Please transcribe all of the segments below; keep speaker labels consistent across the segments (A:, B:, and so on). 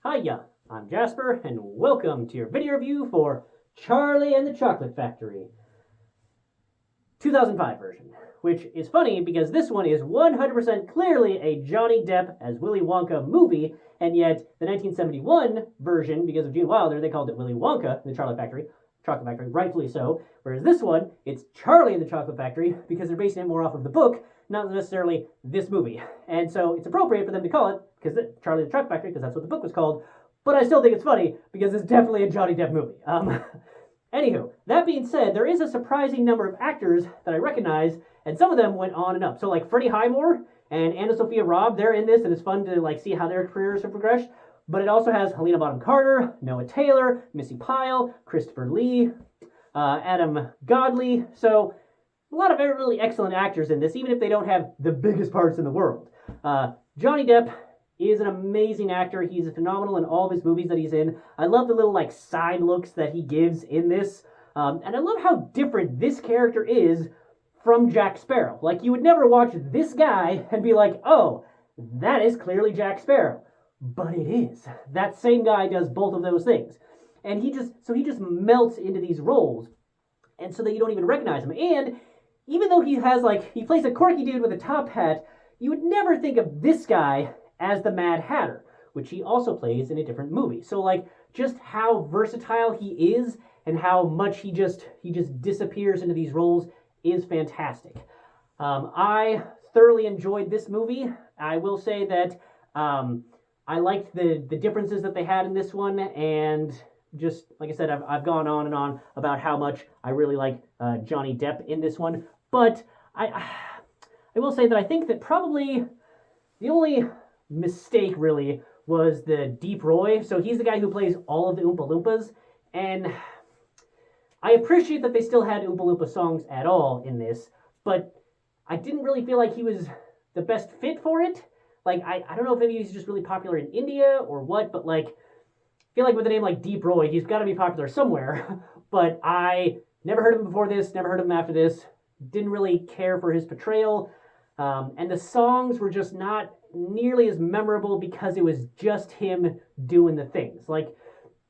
A: Hiya, I'm Jasper, and welcome to your video review for Charlie and the Chocolate Factory 2005 version, which is funny because this one is 100% clearly a Johnny Depp as Willy Wonka movie, and yet the 1971 version, because of Gene Wilder, they called it Willy Wonka, the Chocolate Factory, rightfully so, whereas this one, it's Charlie and the Chocolate Factory because they're basing it more off of the book, not necessarily this movie. And so it's appropriate for them to call it because Charlie and the Chocolate Factory, because that's what the book was called. But I still think it's funny because it's definitely a Johnny Depp movie. Anywho, that being said, there is a surprising number of actors that I recognize, and some of them went on and up. So like Freddie Highmore and AnnaSophia Robb, they're in this, and it's fun to like see how their careers have progressed. But it also has Helena Bonham Carter, Noah Taylor, Missy Pyle, Christopher Lee, Adam Godley. So a lot of really excellent actors in this, even if they don't have the biggest parts in the world. Johnny Depp is an amazing actor. He's phenomenal in all of his movies that he's in. I love the little like side looks that he gives in this. And I love how different this character is from Jack Sparrow. Like, you would never watch this guy and be like, oh, that is clearly Jack Sparrow. But it is. That same guy does both of those things. And he just melts into these roles, and so that you don't even recognize him. And even though he plays a quirky dude with a top hat, you would never think of this guy as the Mad Hatter, which he also plays in a different movie. So like, just how versatile he is and how much he just disappears into these roles is fantastic. I thoroughly enjoyed this movie. I will say that I liked the differences that they had in this one, and just like I said, I've gone on and on about how much I really like Johnny Depp in this one. But I will say that I think that probably the only mistake really was the Deep Roy. So he's the guy who plays all of the Oompa Loompas, and I appreciate that they still had Oompa Loompa songs at all in this, but I didn't really feel like he was the best fit for it. Like, I don't know if maybe he's just really popular in India or what, but like, I feel like with a name like Deep Roy, he's got to be popular somewhere. But I never heard of him before this, never heard of him after this, didn't really care for his portrayal. And the songs were just not nearly as memorable because it was just him doing the things. Like,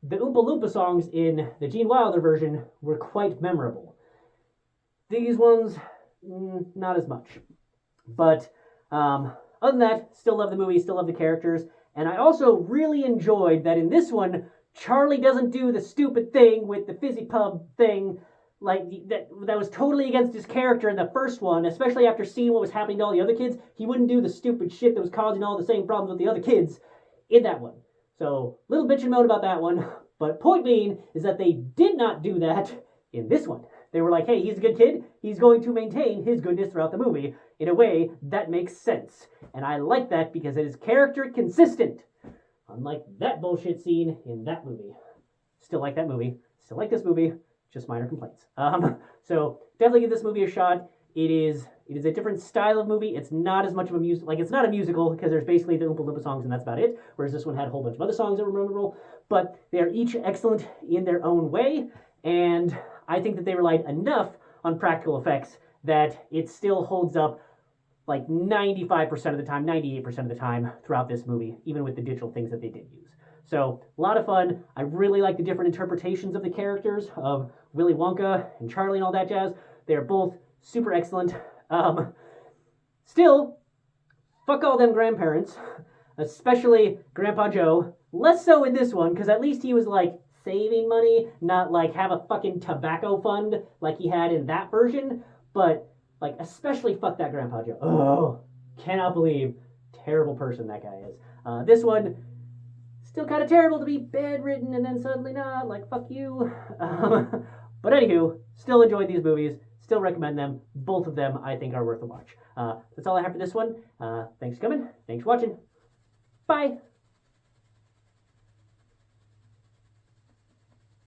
A: the Oompa Loompa songs in the Gene Wilder version were quite memorable. These ones, not as much. But other than that, still love the movie, still love the characters. And I also really enjoyed that in this one, Charlie doesn't do the stupid thing with the fizzy pub thing, like that was totally against his character in the first one, especially after seeing what was happening to all the other kids. He wouldn't do the stupid shit that was causing all the same problems with the other kids in that one. So, little bitch and moan about that one. But point being is that they did not do that in this one. They were like, hey, he's a good kid. He's going to maintain his goodness throughout the movie in a way that makes sense. And I like that because it is character consistent. Unlike that bullshit scene in that movie. Still like that movie. Still like this movie. Just minor complaints. So definitely give this movie a shot. It is a different style of movie. It's not as much of a music, like, it's not a musical because there's basically the Oompa Loompa songs and that's about it. Whereas this one had a whole bunch of other songs that were memorable. But they are each excellent in their own way. And I think that they relied enough on practical effects that it still holds up like 95% of the time, 98% of the time throughout this movie, even with the digital things that they did use. So, a lot of fun. I really like the different interpretations of the characters of Willy Wonka and Charlie and all that jazz. They are both super excellent. Still, fuck all them grandparents, especially Grandpa Joe. Less so in this one, because at least he was like saving money, not like have a fucking tobacco fund like he had in that version. But like, especially fuck that Grandpa Joe. Oh, cannot believe terrible person that guy is. This one, still kind of terrible to be bedridden and then suddenly not, like, fuck you. But anywho, still enjoyed these movies, still recommend them. Both of them, I think, are worth a watch. That's all I have for this one. Thanks for coming. Thanks for watching. Bye.